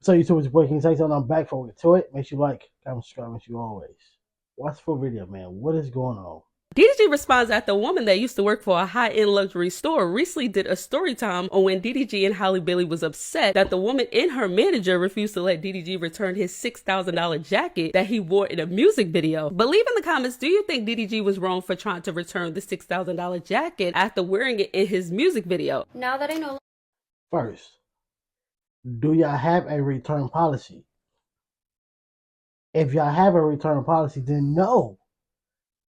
So you too much boy. Can you say something? I'm back for to it. Make sure you like, comment, subscribe, make sure you always watch the full video, man. What is going on? DDG responds that the woman that used to work for a high-end luxury store recently did a story time on when DDG and Halle Bailey was upset that the woman and her manager refused to let DDG return his $6,000 jacket that he wore in a music video. But leave in the comments, do you think DDG was wrong for trying to return the $6,000 jacket after wearing it in his music video? Now that I know. First, do y'all have a return policy? If y'all have a return policy, then no.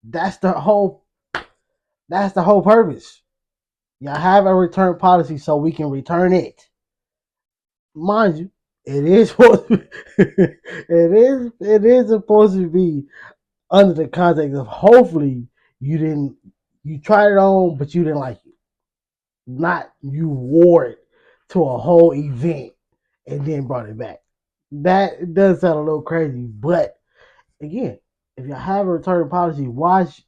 That's the whole purpose. Y'all have a return policy so we can return it. Mind you, it is supposed to be, it is supposed to be under the context of hopefully you tried it on but you didn't like it. Not you wore it to a whole event and then brought it back. That does sound a little crazy, but again, if you have a return policy, watch.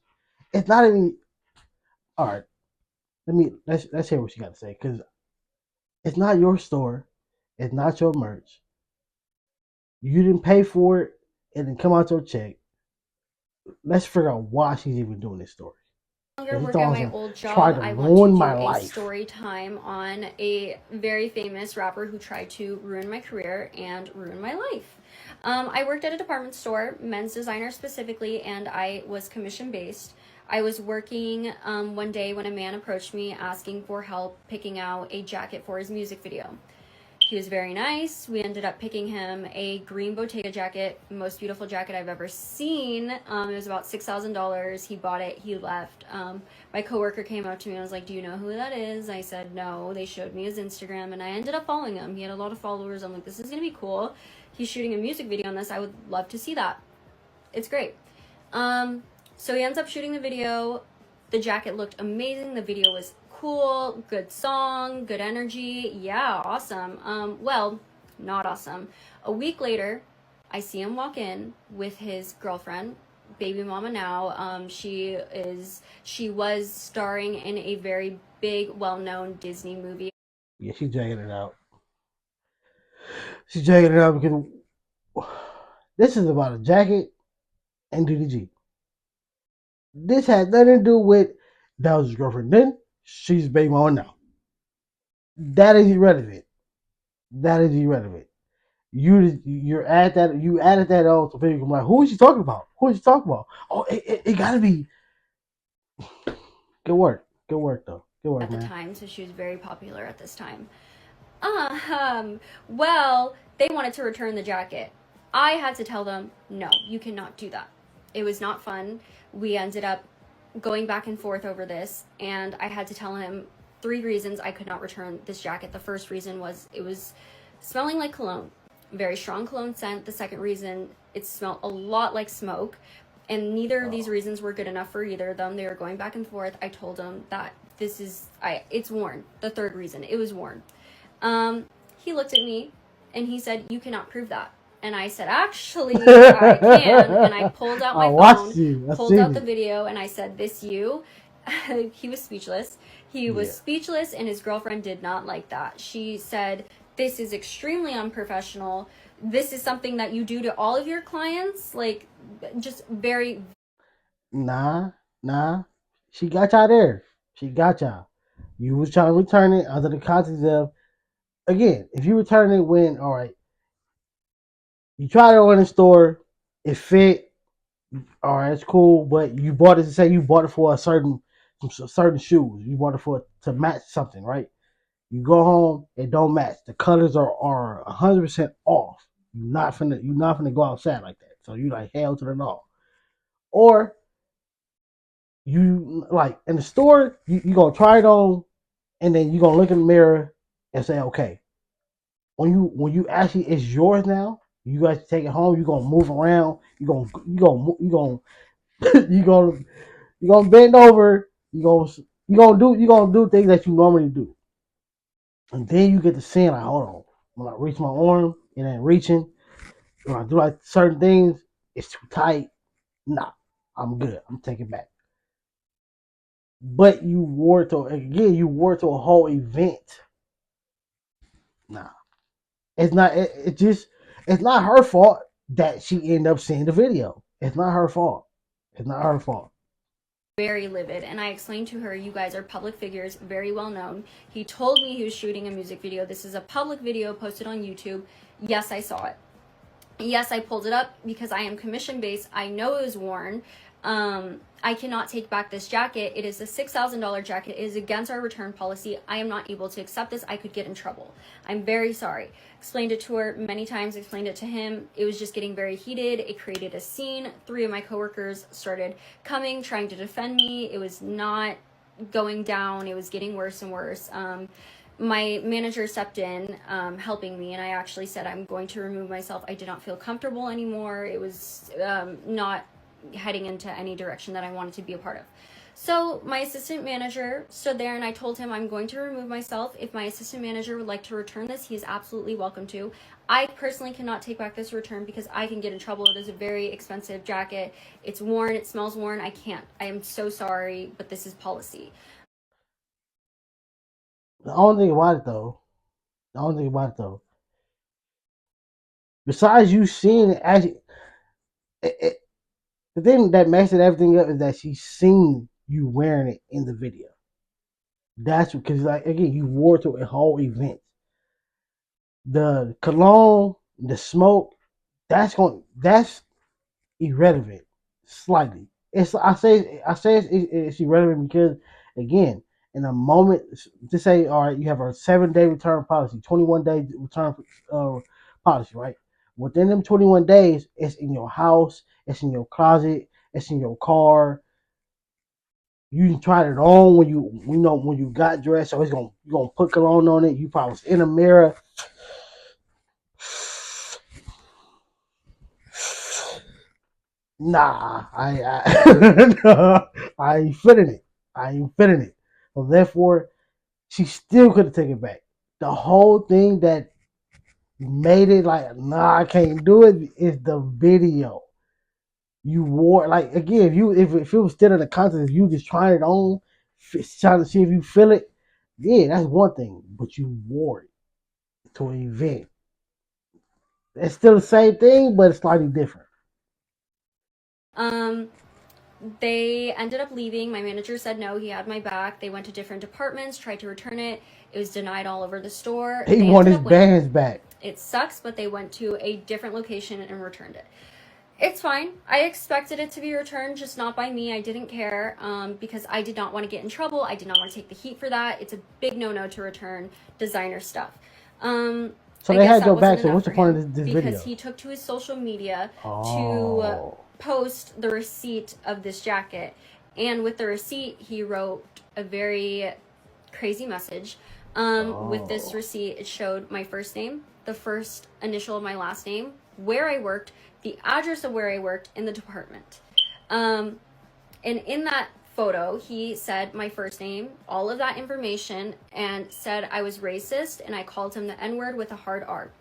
It's not even all right. Let's hear what you got to say because it's not your store, it's not your merch. You didn't pay for it, and then come out your check. Let's figure out why she's even doing this story. Work at my old Try job, to I want to ruin do my a life. story time on a very famous rapper who tried to ruin my career and ruin my life. I worked at a department store, men's designer specifically, and I was commission based. I was working one day when a man approached me asking for help picking out a jacket for his music video. He was very nice. We ended up picking him a green Bottega jacket, most beautiful jacket I've ever seen. It was about $6,000. He bought it. He left. My coworker came up to me and was like, "Do you know who that is?" I said, "No." They showed me his Instagram, and I ended up following him. He had a lot of followers. I'm like, "This is gonna be cool. He's shooting a music video on this. I would love to see that. It's great." So he ends up shooting the video. The jacket looked amazing. The video was cool, good song, good energy. Yeah, awesome. Well, not awesome. A week later, I see him walk in with his girlfriend, baby mama now. She was starring in a very big, well-known Disney movie. Yeah, she's jagging it out. She's jagging it out because this is about a jacket and DDG. This has nothing to do with that was his girlfriend then. She's baby mama now. That is irrelevant. That is irrelevant. You added that on so people can be like, who is she talking about? Who is she talking about? Oh, it gotta be. Good work. Good work though. Good work, At the man. time, so she was very popular at this time. Well, they wanted to return the jacket. I had to tell them, no, you cannot do that. It was not fun. We ended up going back and forth over this, and I had to tell him 3 reasons I could not return this jacket. The first reason was it was smelling like cologne, very strong cologne scent. The second reason, it smelled a lot like smoke, and neither of these reasons were good enough for either of them. They were going back and forth. I told him that it's worn. The third reason, it was worn. He looked at me and he said, "You cannot prove that." And I said, "Actually, I can." And I pulled out my phone, pulled out the video, and I said, "This you." He was speechless. He was speechless, and his girlfriend did not like that. She said, "This is extremely unprofessional. This is something that you do to all of your clients." Like, just very. Nah. She got y'all there. She got y'all. You was trying to return it under the context of, again, if you return it when, all right, you tried it on the store, it fit, all right, it's cool, but you bought it to say you bought it for some certain shoes. You bought it for to match something, right? You go home, it don't match. The colors are 100% off. You're not finna go outside like that. So you like hell to the no. Or you like in the store, you gonna try it on, and then you gonna look in the mirror and say, okay. When you actually it's yours now, you guys take it home. You gonna move around. You gonna you gonna bend over. You gonna do things that you normally do, and then you get to seeing like, hold on, when I reach my arm and then reaching, when I do like certain things, it's too tight. Nah, I'm good. I'm taking it back. But you wore it to a whole event. Nah. It's not. It just. It's not her fault that she ended up seeing the video. It's not her fault. It's not her fault. Very livid, and I explained to her, you guys are public figures, very well known. He told me he was shooting a music video. This is a public video posted on YouTube. Yes, I saw it. Yes, I pulled it up because I am commission based. I know it was worn. I cannot take back this jacket. It is a $6,000 jacket. It is against our return policy. I am not able to accept this. I could get in trouble. I'm very sorry. Explained it to her many times, explained it to him. It was just getting very heated. It created a scene. 3 of my coworkers started coming, trying to defend me. It was not going down. It was getting worse and worse. My manager stepped in, helping me, and I actually said, I'm going to remove myself. I did not feel comfortable anymore. It was not heading into any direction that I wanted to be a part of. So my assistant manager stood there, and I told him, I'm going to remove myself. If my assistant manager would like to return this, he is absolutely welcome to. I personally cannot take back this return because I can get in trouble. It is a very expensive jacket. It's worn. It smells worn. I can't. I am so sorry, but this is policy. The only thing about it though, besides you seeing it, the thing that messes everything up is that she's seen you wearing it in the video. That's because, like, again, you wore it to a whole event. The cologne, the smoke, that's irrelevant. Slightly, I say it's irrelevant because, again, in a moment, to say, all right, you have a 7-day return policy, 21-day return policy, right? Within them 21 days, it's in your house, it's in your closet, it's in your car. You tried it on when you got dressed, so you're gonna put cologne on it. You probably was in a mirror. Nah, I ain't fitting it. I ain't fitting it. So therefore, she still could have taken it back. The whole thing that made it like, nah, I can't do it is the video. You wore, like, again, if it was still in the context, if you just trying it on, trying to see if you feel it, yeah, that's one thing. But you wore it to an event. It's still the same thing, but it's slightly different. They ended up leaving. My manager said no, he had my back. They went to different departments, tried to return it. It was denied all over the store. He want his bands back. It sucks, but they went to a different location and returned it. It's fine. I expected it to be returned, just not by me. I didn't care because I did not want to get in trouble. I did not want to take the heat for that. It's a big no-no to return designer stuff. So they had your back, so what's the point of this video? Because he took to his social media to post the receipt of this jacket. And with the receipt, he wrote a very crazy message. With this receipt, it showed my first name, the first initial of my last name, where I worked, the address of where I worked in the department. And in that photo, he said my first name, all of that information, and said I was racist and I called him the N-word with a hard R.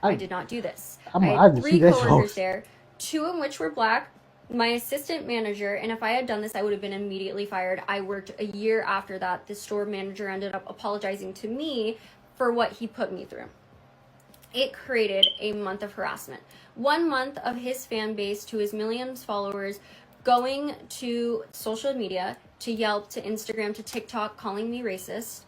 I did not do this. I had 3 coworkers there, 2 of which were black, my assistant manager, and if I had done this, I would have been immediately fired. I worked a year after that. The store manager ended up apologizing to me for what he put me through. It created a month of harassment. 1 month of his fan base, to his millions of followers, going to social media, to Yelp, to Instagram, to TikTok, calling me racist.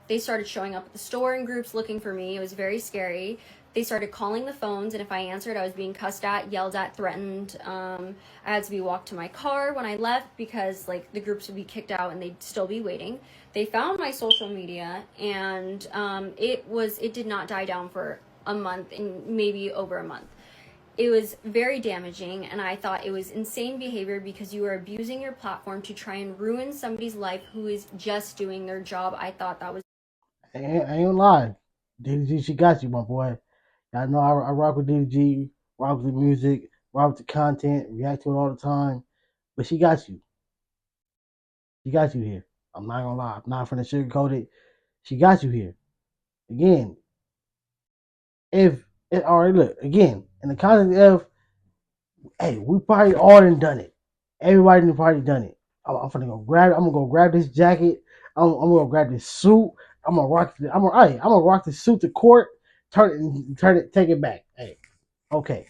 They started showing up at the store in groups looking for me. It was very scary. They started calling the phones, and if I answered, I was being cussed at, yelled at, threatened. I had to be walked to my car when I left because, like, the groups would be kicked out and they'd still be waiting. They found my social media, and it did not die down for a month, and maybe over a month. It was very damaging, and I thought it was insane behavior because you are abusing your platform to try and ruin somebody's life who is just doing their job. I thought that was... I ain't lying. DDG, she got you, my boy. I know I rock with DDG, rock with the music, rock with the content, react to it all the time. But she got you. She got you here. I'm not gonna lie. I'm not finna sugarcoat it. She got you here. Again, all right, look, again, in the context of, hey, we probably all done it. Everybody in the party done it. I'm gonna go grab this jacket. I'm gonna grab this suit. I'm gonna rock the suit to court. take it back. Hey, okay,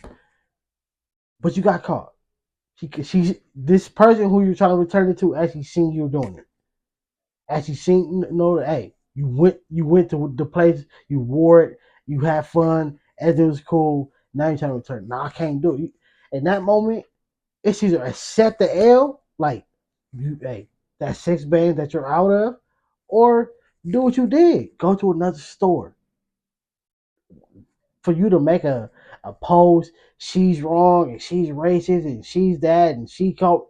but you got caught. This person who you're trying to return it to actually seen you doing it. Actually seen know that hey, you went to the place, you wore it, you had fun, everything was cool. Now you're trying to return. Nah, I can't do it. In that moment, it's either accept the L, like hey, that 6 bands that you're out of, or do what you did. Go to another store. For you to make a post, she's wrong and she's racist and she's that and she caught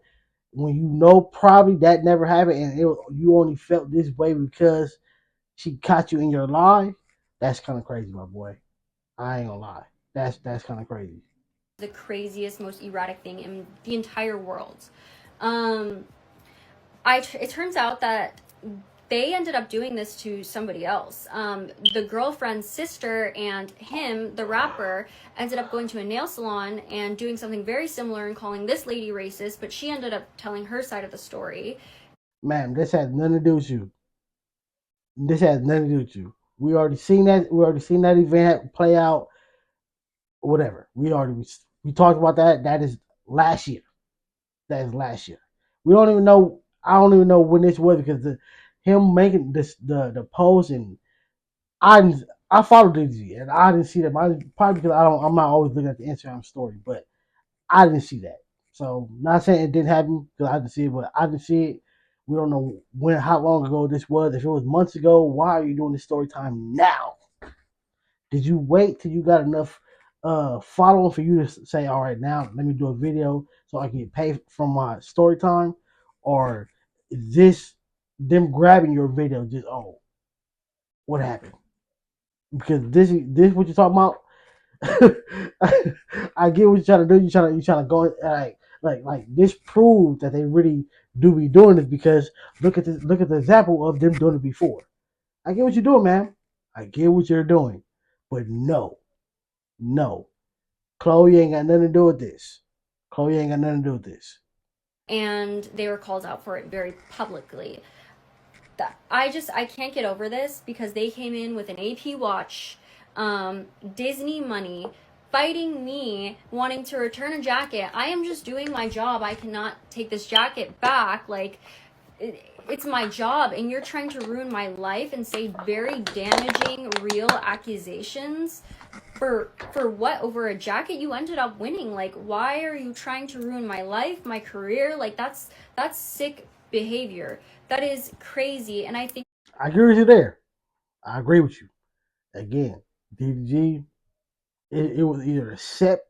when you know probably that never happened and you only felt this way because she caught you in your lie. That's kind of crazy, my boy. I ain't gonna lie. That's kind of crazy. The craziest, most erratic thing in the entire world. Um, it turns out that they ended up doing this to somebody else. The girlfriend's sister and him, the rapper, ended up going to a nail salon and doing something very similar and calling this lady racist, but she ended up telling her side of the story. Ma'am, this has nothing to do with you. This has nothing to do with you. We already seen that. We already seen that event play out. Whatever. We talked about that. That is last year. That is last year. We don't even know. I don't even know when this was because him making the post and I I followed DDG and I didn't see that. Probably because I'm not always looking at the Instagram story, but I didn't see that. So not saying it didn't happen because I didn't see it, but I didn't see it. We don't know how long ago this was. If it was months ago, why are you doing this story time now? Did you wait till you got enough following for you to say, all right, now let me do a video so I can get paid from my story time? Or is this them grabbing your video just, oh, what happened? Because this what you're talking about. I get what you're trying to do. You're trying to go like this proves that they really do be doing this because look at the example of them doing it before. I get what you're doing, man. I get what you're doing. But no. Chloe ain't got nothing to do with this. Chloe ain't got nothing to do with this. And they were called out for it very publicly. I can't get over this because they came in with an AP watch, Disney money, fighting me, wanting to return a jacket. I am just doing my job. I cannot take this jacket back. Like, it's my job, and you're trying to ruin my life and say very damaging, real accusations for what? Over a jacket you ended up winning. Like, why are you trying to ruin my life, my career? Like, that's sick behavior. That is crazy, and I think I agree with you there. I agree with you. Again, DDG, it was either accept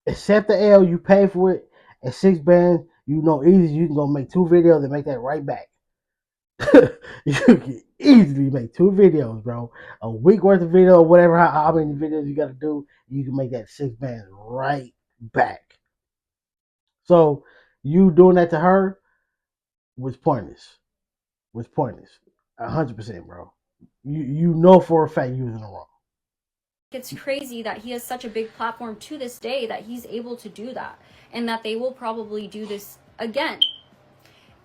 the L, you pay for it, and 6 bands, you know easy you can go make 2 videos and make that right back. You can easily make 2 videos, bro. A week worth of video, whatever, how many videos you got to do, you can make that 6 bands right back. So you doing that to her was pointless. 100%, bro. You know for a fact you was in the wrong. it's crazy that he has such a big platform to this day that he's able to do that, and that they will probably do this again.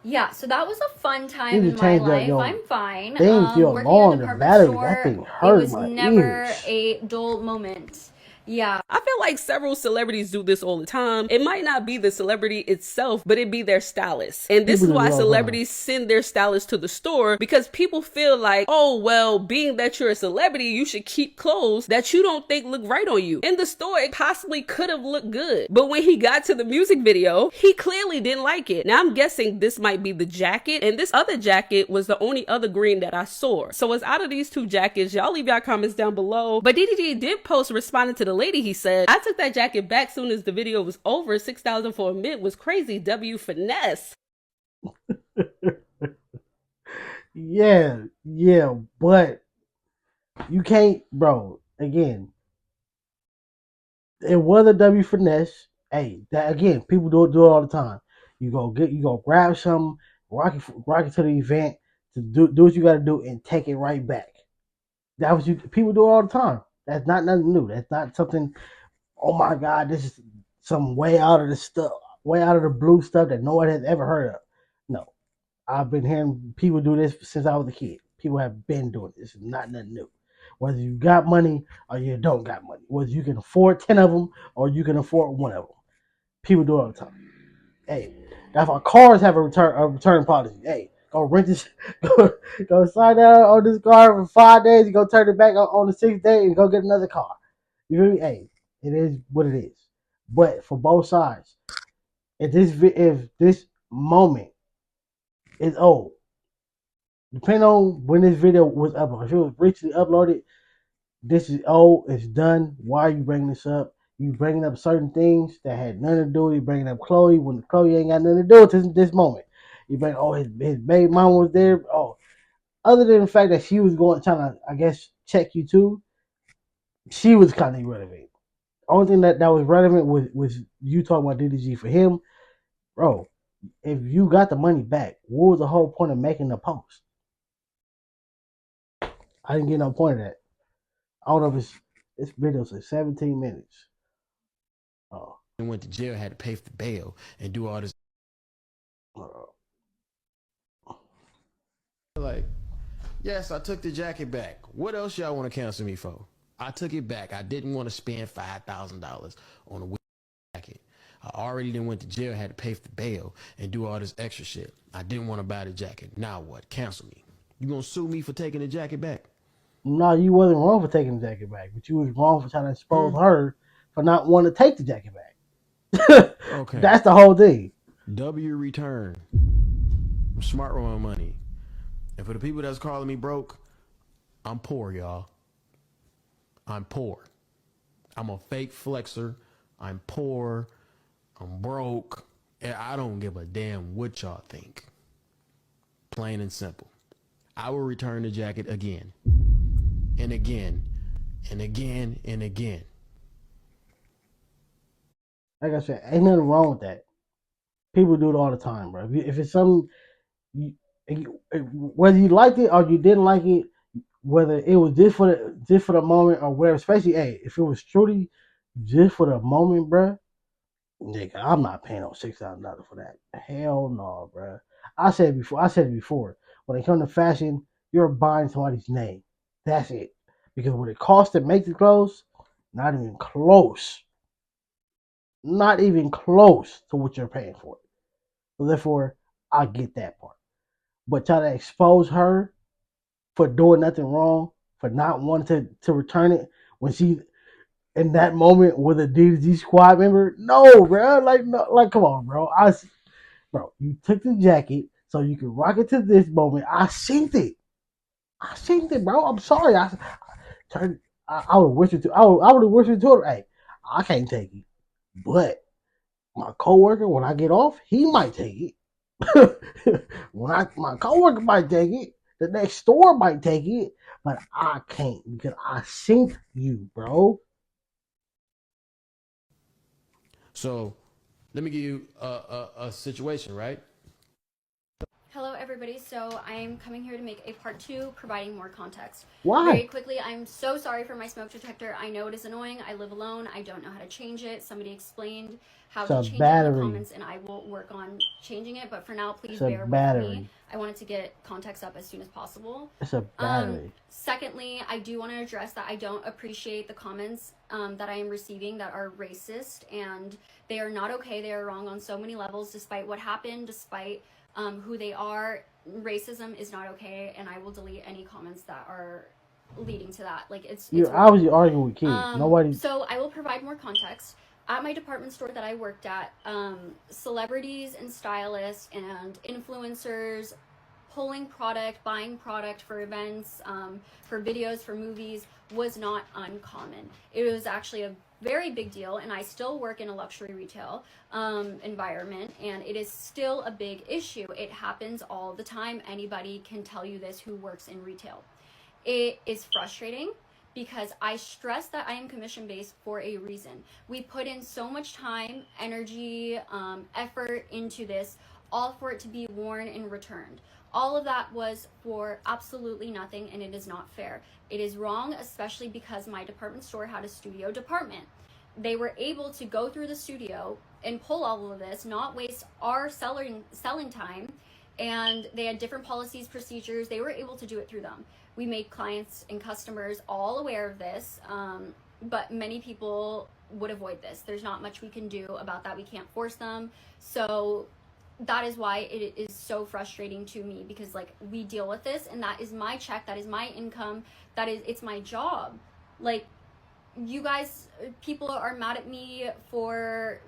Yeah, so that was a fun time in my life. I'm fine. Working in a department store, it was never a dull moment. Yeah. I feel like several celebrities do this all the time. It might not be the celebrity itself, but it be their stylist. And this is why celebrities send their stylist to the store, because people feel like, oh, well, being that you're a celebrity, you should keep clothes that you don't think look right on you. In the store, it possibly could have looked good. But when he got to the music video, he clearly didn't like it. Now I'm guessing this might be the jacket, and this other jacket was the only other green that I saw. So as out of these 2 jackets, y'all leave y'all comments down below. But DDG did post responding to the lady. He said, I took that jacket back soon as the video was over. $6,000 for a mint was crazy. W finesse. Yeah, but you can't, bro. Again, it was a W finesse. Hey, that again, people do it all the time. You go grab something, rock it to the event, to do what you got to do, and take it right back. That was people do it all the time. That's not nothing new. That's not something. Oh my God, this is some way out of the blue stuff that no one has ever heard of. No, I've been hearing people do this since I was a kid. People have been doing this. It's not nothing new. Whether you got money or you don't got money. Whether you can afford 10 of them or you can afford one of them. People do it all the time. Hey, that's why cars have a return policy. Hey, go rent this, go sign out on this car for 5 days and go turn it back on the 6th day and go get another car. You feel me? Hey, it is what it is. But for both sides, if this moment is old, depending on when this video was uploaded, if it was recently uploaded, this is old, it's done. Why are you bringing this up? You bringing up certain things that had nothing to do with you bringing up Chloe when Chloe ain't got nothing to do with this moment. You bring, oh, his baby mom was there. Oh, other than the fact that she was trying to, I guess, check you too, she was kind of irrelevant. Only thing that was relevant was you talking about DDG for him, bro. If you got the money back, what was the whole point of making the post? I didn't get no point of that. I don't know if this video's like 17 minutes. Oh. And went to jail, had to pay for bail and do all this. Like, yes, I took the jacket back. What else y'all want to cancel me for? I took it back. I didn't want to spend $5,000 on a jacket. I already then went to jail, had to pay for bail and do all this extra shit. I didn't want to buy the jacket. Now what? Cancel me. You gonna sue me for taking the jacket back? No, you wasn't wrong for taking the jacket back, but you was wrong for trying to expose her for not wanting to take the jacket back. Okay. That's the whole thing. W return. I'm smart with my money. And for the people that's calling me broke, I'm poor, y'all. I'm poor. I'm a fake flexer. I'm poor. I'm broke. And I don't give a damn what y'all think. Plain and simple. I will return the jacket again. And again. And again. And again. Like I said, ain't nothing wrong with that. People do it all the time, bro. If it's something, whether you liked it or you didn't like it, whether it was just for the moment or whatever, especially, hey, if it was truly just for the moment, bro, nigga, I'm not paying no $6,000 for that. Hell no, bro. I said it before. When it comes to fashion, you're buying somebody's name. That's it. Because what it costs to make the clothes, not even close. Not even close to what you're paying for it. So therefore, I get that part. But try to expose her for doing nothing wrong, for not wanting to return it when she in that moment with a DDG squad member. No, bro. Like, come on, bro. Bro, you took the jacket so you can rock it to this moment. I synced it, bro. I'm sorry. I would have whispered to. I would have whispered to her, "Hey, I can't take it, but my coworker, when I get off, he might take it. My coworker might take it. The next store might take it, but I can't because I synced you, bro." So let me give you a situation, right? Hello everybody, so I am coming here to make a part 2 providing more context. Why? Very quickly, I'm so sorry for my smoke detector. I know it is annoying. I live alone. I don't know how to change it. Somebody explained how to change it in the comments and I will work on changing it, but for now, please bear with me. I wanted to get context up as soon as possible. It's a battery. Secondly, I do want to address that I don't appreciate the comments that I am receiving that are racist, and they are not okay. They are wrong on so many levels, despite what happened, despite who they are. Racism is not okay, and I will delete any comments that are leading to that. Like, You're obviously arguing with kids. Nobody. So I will provide more context. At my department store that I worked at, celebrities and stylists and influencers pulling product, buying product for events, for videos, for movies was not uncommon. It was actually a very big deal, and I still work in a luxury retail environment, and it is still a big issue. It happens all the time. Anybody can tell you this who works in retail. It is frustrating because I stress that I am commission based for a reason. We put in so much time, energy, effort into this, all for it to be worn and returned. All of that was for absolutely nothing, and it is not fair. It is wrong, especially because my department store had a studio department. They were able to go through the studio and pull all of this, not waste our selling time, and they had different policies, procedures. They were able to do it through them. We make clients and customers all aware of this, but many people would avoid this. There's not much we can do about that. We can't force them. So that is why it is so frustrating to me, because like we deal with this, and that is my check, that is my income, it's my job. Like, you guys, people are mad at me for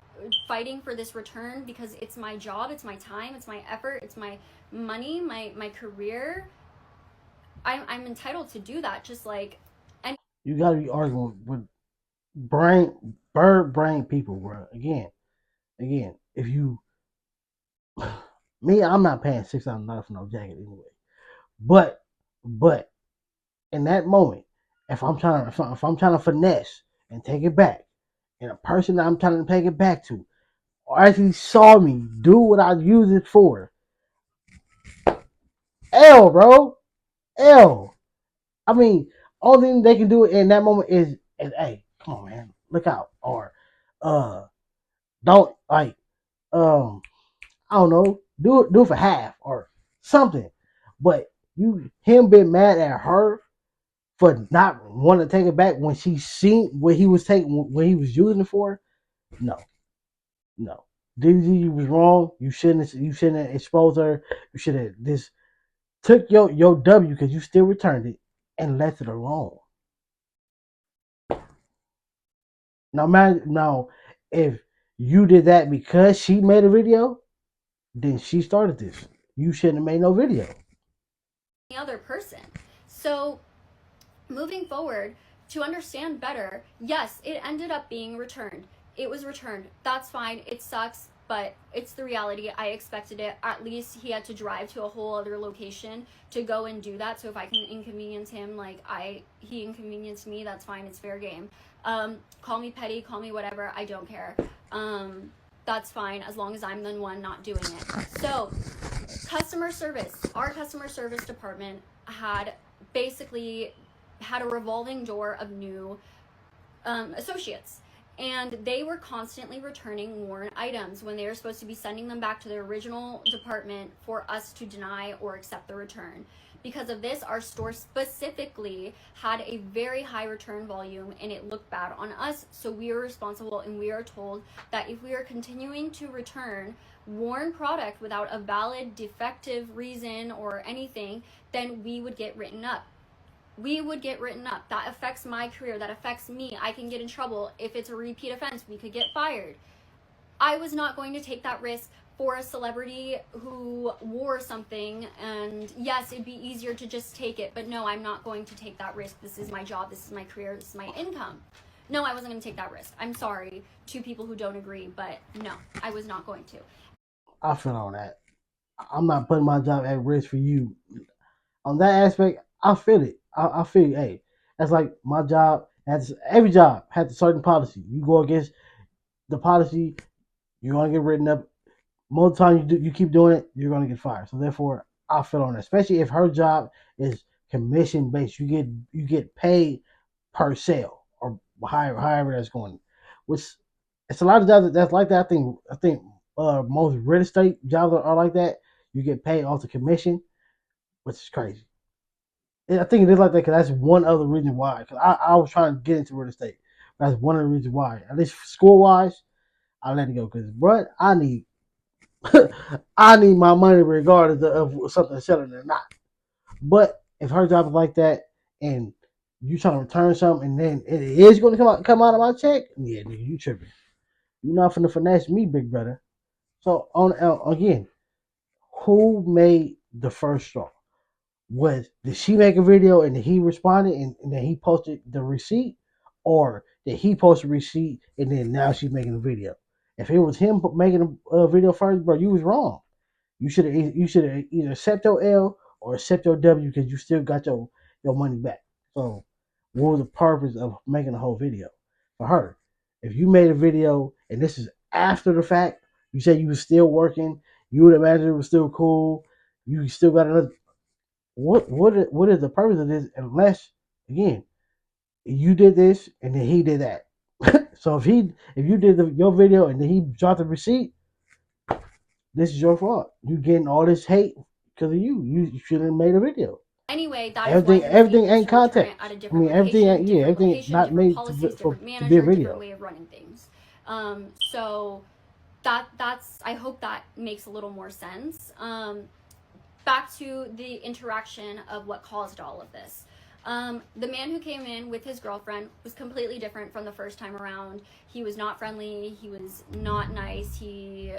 fighting for this return because it's my job, it's my time, it's my effort, it's my money, my career. I'm entitled to do that, just like any. You gotta be arguing with bird brain people, bro. Again, if you me, I'm not paying $6,000 for no jacket anyway. But in that moment, if I'm trying to finesse and take it back, and a person that I'm trying to take it back to actually saw me do what I use it for, L, bro, L. I mean, only thing they can do in that moment is hey, come on, man, look out, or don't like, I don't know, do it for half or something. But him being mad at her for not wanting to take it back when she seen what he was using it for. No, no. DDG was wrong. You shouldn't have exposed her. You should have just took your W, because you still returned it, and left it alone. Now, if you did that because she made a video, then she started this. You shouldn't have made no video. Other person. So moving forward, to understand better, yes, it ended up being returned. It was returned. That's fine. It sucks, but it's the reality. I expected it. At least he had to drive to a whole other location to go and do that. So if I can inconvenience him, like he inconvenienced me, that's fine. It's fair game. Call me petty, call me whatever. I don't care. That's fine, as long as I'm the one not doing it. So customer service, our customer service department had a revolving door of new associates, and they were constantly returning worn items when they were supposed to be sending them back to the original department for us to deny or accept the return. Because of this, our store specifically had a very high return volume, and it looked bad on us. So we are responsible, and we are told that if we are continuing to return worn product without a valid defective reason or anything, then we would get written up. That affects my career. That affects me. I can get in trouble. If it's a repeat offense, we could get fired. I was not going to take that risk for a celebrity who wore something, and yes, it'd be easier to just take it, but no, I'm not going to take that risk. This is my job. This is my career. This is my income. No, I wasn't going to take that risk. I'm sorry to people who don't agree, but no, I was not going to. I feel on that. I'm not putting my job at risk for you. On that aspect, I feel it. I feel, hey, that's like my job. Every job has a certain policy. You go against the policy, you're gonna get written up. Most times you keep doing it, you're gonna get fired. So therefore, I feel on that. Especially if her job is commission based, you get paid per sale or however that's going. Which it's a lot of jobs that's like that. I think most real estate jobs are like that. You get paid off the commission, which is crazy. And I think it is like that because that's one other reason why. Because I was trying to get into real estate. That's one of the reasons why. At least school wise, I let it go because, bro, I need my money regardless of something selling or not. But if her job is like that and you trying to return something and then it is going to come out of my check, yeah, nigga, you tripping. You're not finna finesse me, big brother. So again, who made the first straw? Did she make a video and then he responded and then he posted the receipt, or did he post a receipt and then now she's making a video? If it was him making a video first, bro, you was wrong. You should have either accept your L or accept your W because you still got your money back. So what was the purpose of making a whole video for her? If you made a video and this is after the fact, you said you was still working, you would imagine it was still cool, you still got another. What is the purpose of this? Unless, again, you did this and then he did that. So if you did your video and then he dropped the receipt, this is your fault. You getting all this hate because of you. You shouldn't have made a video. Anyway, that is why he was Everything able ain't to return it context. at a I different mean, everything location, ain't, yeah, different everything location, not different made policies, different to be a manager, different video. way of running things. So that's I hope that makes a little more sense. Back to the interaction of what caused all of this. The man who came in with his girlfriend was completely different from the first time around. He was not friendly. He was not nice. He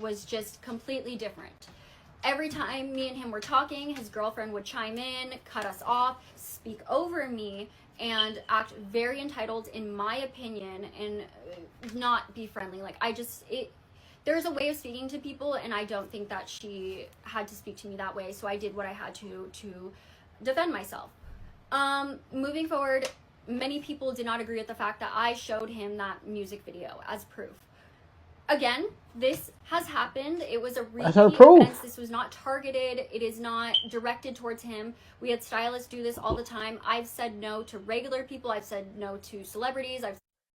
was just completely different. Every time me and him were talking, his girlfriend would chime in, cut us off, speak over me, and act very entitled, in my opinion, and not be friendly. Like, there's a way of speaking to people, and I don't think that she had to speak to me that way, so I did what I had to defend myself. Moving forward, many people did not agree with the fact that I showed him that music video as proof. Again, this has happened. It was a That's her repeat proof. offense. This was not targeted. It is not directed towards him. We had stylists do this all the time. I've said no to regular people. I've said no to celebrities.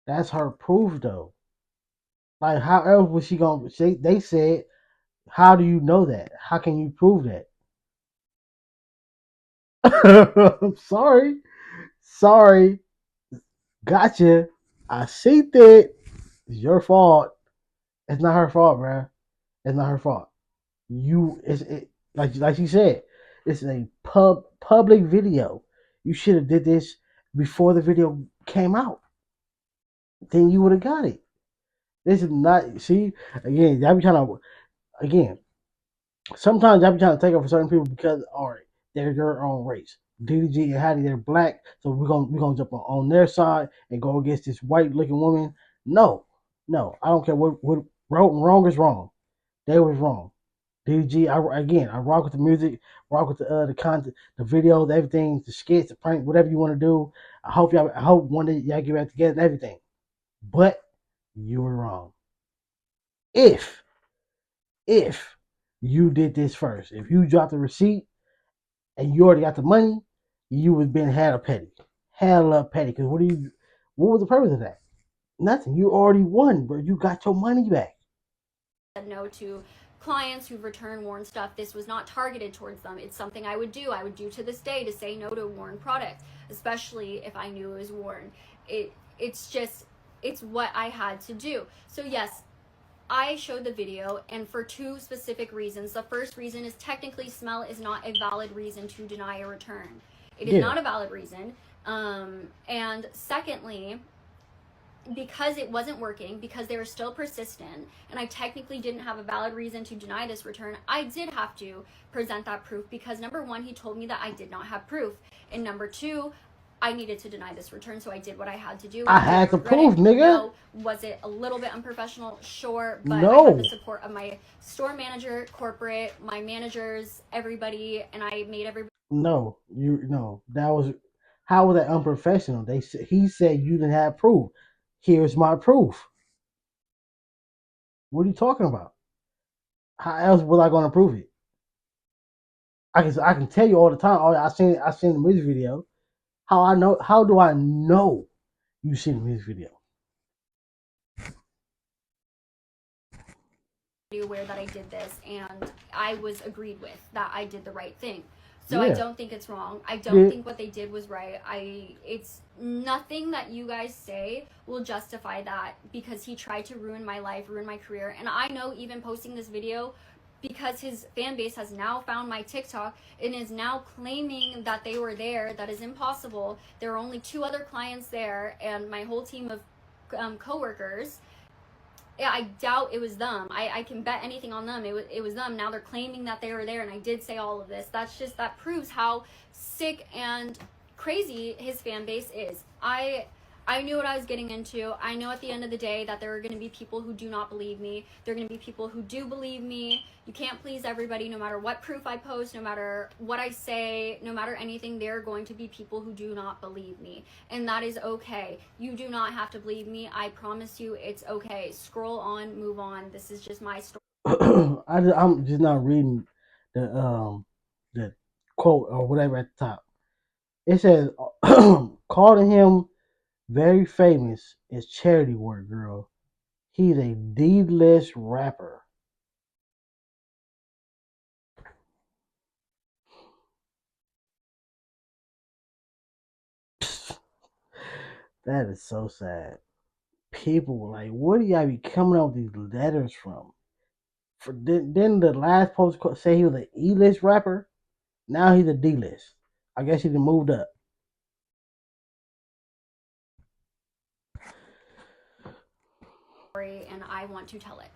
That's her proof, though. Like, how else was she gonna? They said, how do you know that? How can you prove that? I'm sorry, gotcha. I see that. It's your fault. It's not her fault, bruh. It's not her fault. Like she said, it's a public video. You should have did this before the video came out. Then you would have got it. This is not. See, again, y'all be trying to. Again, sometimes y'all be trying to take up for certain people because, all right, they're their own race. DDG and Hattie, they're black, so we're gonna jump on their side and go against this white looking woman. No, I don't care what wrong is wrong. They was wrong. DDG, I rock with the music, rock with the content, the videos, everything, the skits, the prank, whatever you want to do. I hope one day y'all get back together and everything. But you were wrong. If if you did this first, if you dropped the receipt and you already got the money, you would have been hella petty. Because what was the purpose of that? Nothing. You already won, bro. You got your money back. Said no to clients who've returned worn stuff. This was not targeted towards them. It's something I would do. I would do to this day to say no to worn product, especially if I knew it was worn. It's what I had to do. So yes, I showed the video, and for two specific reasons. The first reason is technically smell is not a valid reason to deny a return. It is not a valid reason. And secondly, because it wasn't working, because they were still persistent, and I technically didn't have a valid reason to deny this return, I did have to present that proof because number one, he told me that I did not have proof. And number two, I needed to deny this return, so I did what I had to do. I had to prove, nigga. No. Was it a little bit unprofessional? Sure, but no. I had the support of my store manager, corporate, my managers, everybody, and I made everybody. No, that was, how was that unprofessional? He said you didn't have proof. Here's my proof. What are you talking about? How else was I going to prove it? I can tell you all the time. Oh, I seen the music video. How do I know you seen the music video? Aware that I did this, and I was agreed with that I did the right thing. So yeah. I don't think it's wrong. I don't think what they did was right. It's nothing that you guys say will justify that, because he tried to ruin my life, ruin my career. And I know even posting this video, because his fan base has now found my TikTok and is now claiming that they were there. That is impossible. There are only 2 other clients there and my whole team of coworkers. Yeah, I doubt it was them. I can bet anything on them. It was them. Now they're claiming that they were there, and I did say all of this. That proves how sick and crazy his fan base is. I knew what I was getting into. I know at the end of the day that there are going to be people who do not believe me. There are going to be people who do believe me. You can't please everybody, no matter what proof I post, no matter what I say, no matter anything. There are going to be people who do not believe me, and that is okay. You do not have to believe me. I promise you, it's okay. Scroll on, move on. This is just my story. I'm just not reading the quote or whatever at the top. It says, calling him very famous is charity work, girl. He's a D-list rapper. That is so sad. People like, where do y'all be coming up with these letters from? For then the last post say he was an E-list rapper. Now he's a D-list. I guess he done moved up. And I want to tell it.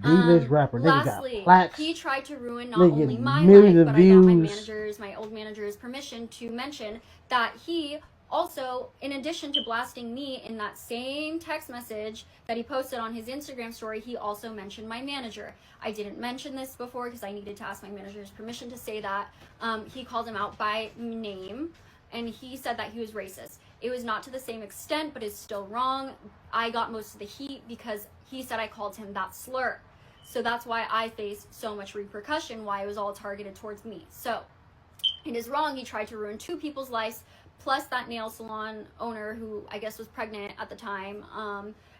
D-list rapper. Nigga got Lastly, plaques. he tried to ruin not Nigga only getting my millions life, of but I got views. my old manager's permission to mention that he also, in addition to blasting me in that same text message that he posted on his Instagram story, he also mentioned my manager. I didn't mention this before because I needed to ask my manager's permission to say that. He called him out by name, and he said that he was racist. It was not to the same extent, but it's still wrong. I got most of the heat because he said I called him that slur. So that's why I faced so much repercussion, why it was all targeted towards me. So it is wrong. He tried to ruin two people's lives, plus that nail salon owner who I guess was pregnant at the time.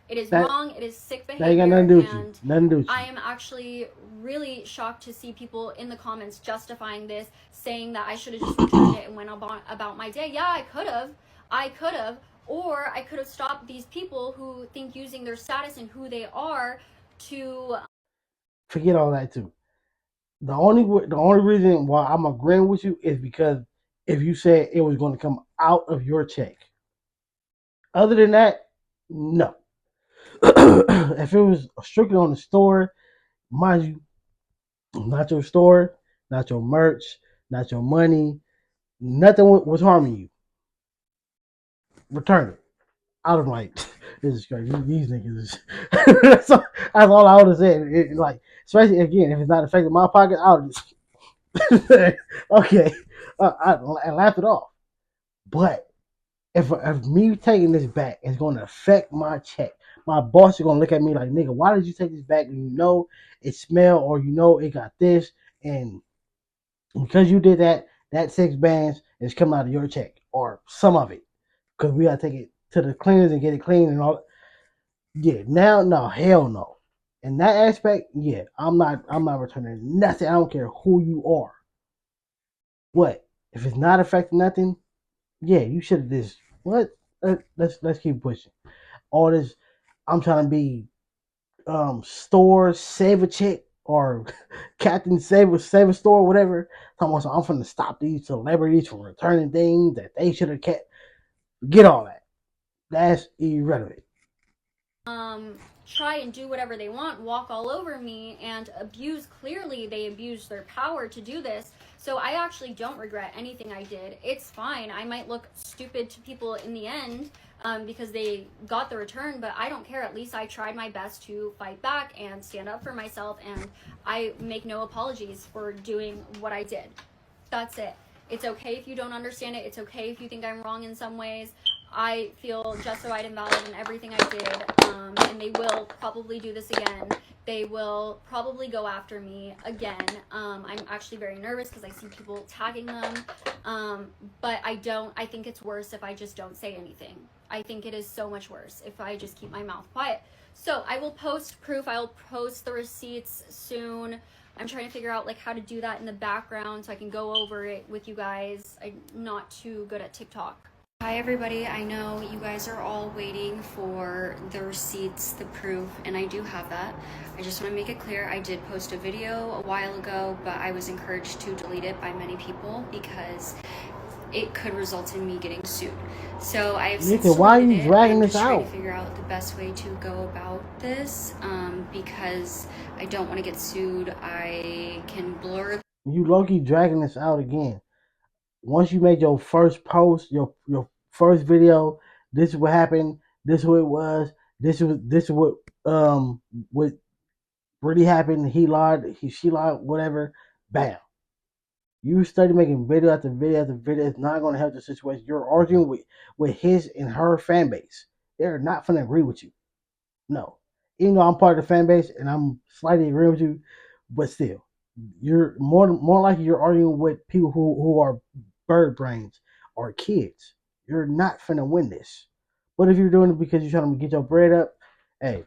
It is wrong. It is sick behavior. That ain't got nothing to do with you. Nothing to do with you. I am actually really shocked to see people in the comments justifying this, saying that I should have just returned it and went about my day. Yeah, I could have. Or I could have stopped these people who think using their status and who they are to forget all that too. The only reason why I'm agreeing with you is because if you said it was going to come out of your check. Other than that, no. If it was strictly on the store, mind you, not your store, not your merch, not your money, nothing was harming you. Return it. I was like, this is crazy. These niggas is. that's all I would have said. Like, especially again, if it's not affecting my pocket, I would just say, okay, I laughed it off. But if me taking this back is going to affect my check, my boss is going to look at me like, nigga, why did you take this back? And you know it smell or you know it got this, and because you did that, that 6 bands is coming out of your check or some of it, because we got to take it to the cleaners and get it clean and all. Yeah, now no, hell no. In that aspect, yeah, I'm not returning nothing. I don't care who you are. What if it's not affecting nothing? Yeah, you should have just what? Let's keep pushing. All this, I'm trying to be store save a chick or Captain Save a Store, whatever. I'm going to stop these celebrities from returning things that they should have kept. Get all that. That's irrelevant. Try and do whatever they want, walk all over me, and clearly they abused their power to do this. So I actually don't regret anything I did. It's fine. I might look stupid to people in the end because they got the return, but I don't care. At least I tried my best to fight back and stand up for myself, and I make no apologies for doing what I did. That's it. It's okay if you don't understand it. It's okay if you think I'm wrong in some ways. I feel justified and valid in everything I did, and they will probably do this again. They will probably go after me again. I'm actually very nervous because I see people tagging them, but I think it's worse if I just don't say anything. I think it is so much worse if I just keep my mouth quiet. So I will post proof. I'll post the receipts soon. I'm trying to figure out like how to do that in the background so I can go over it with you guys. I'm not too good at TikTok. Hi everybody, I know you guys are all waiting for the receipts, the proof, and I do have that. I just want to make it clear, I did post a video a while ago, but I was encouraged to delete it by many people because it could result in me getting sued. So I have since why are you deleted it. dragging I'm this just trying out? to figure out the best way to go about this because I don't want to get sued. I can blur. You low-key dragging this out again. Once you made your first post, your first video, this is what happened, this is who it was, this is what really happened, he lied, she lied, whatever, bam. You started making video after video after video. It's not going to help the situation. You're arguing with his and her fan base. They're not going to agree with you. No. Even though I'm part of the fan base and I'm slightly agreeing with you, but still, you're more likely you're arguing with people who are bird brains or kids. You're not finna win this. But if you're doing it because you're trying to get your bread up, hey,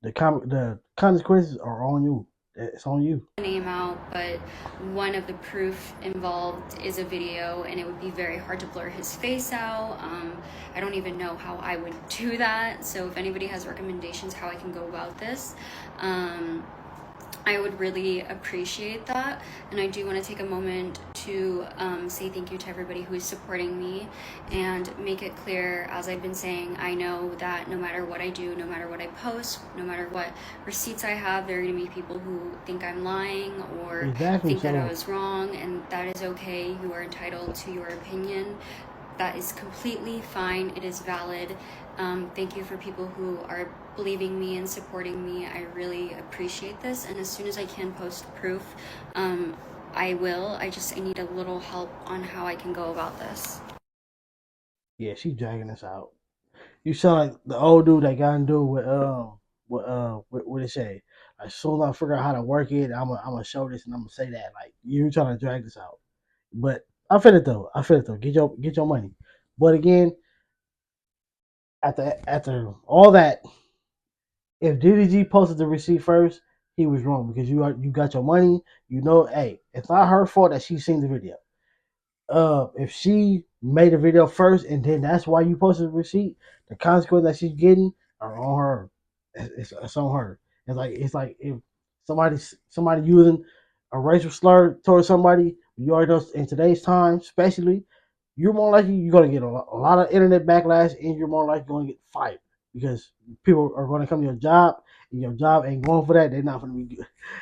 the consequences are on you. it's on you. Name out, but one of the proof involved is a video, and it would be very hard to blur his face out. I don't even know how I would do that, so if anybody has recommendations how I can go about this, I would really appreciate that. And I do want to take a moment to say thank you to everybody who is supporting me and make it clear, as I've been saying, I know that no matter what I do, no matter what I post, no matter what receipts I have, there are going to be people who think I'm lying or Exactly. think that I So was wrong, and that is okay. You are entitled to your opinion. That is completely fine. It is valid. Thank you for people who are believing me and supporting me. I really appreciate this. And as soon as I can post proof, I will. I need a little help on how I can go about this. yeah, she's dragging us out. You sound like the old dude that got into it what it say? As soon as I figure out how to work it, I'm gonna show this and I'm gonna say that. Like you trying to drag this out. But I feel it though. I feel it though. Get your money. But again, after all that, if DDG posted the receipt first, he was wrong because you got your money. You know, hey, it's not her fault that she seen the video. If she made a video first and then that's why you posted the receipt, the consequence that she's getting are on her. It's on her. It's like if somebody using a racial slur towards somebody, you already know in today's time, especially, you're more likely you're gonna get a lot of internet backlash and you're more likely going to get fired because people are going to come to your job and your job ain't going for that. They're not going to be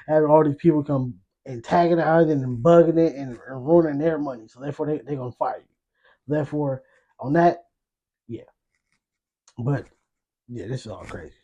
having all these people come antagonizing and bugging it and ruining their money. So therefore, they're gonna fire you. Therefore, on that, yeah. But yeah, this is all crazy.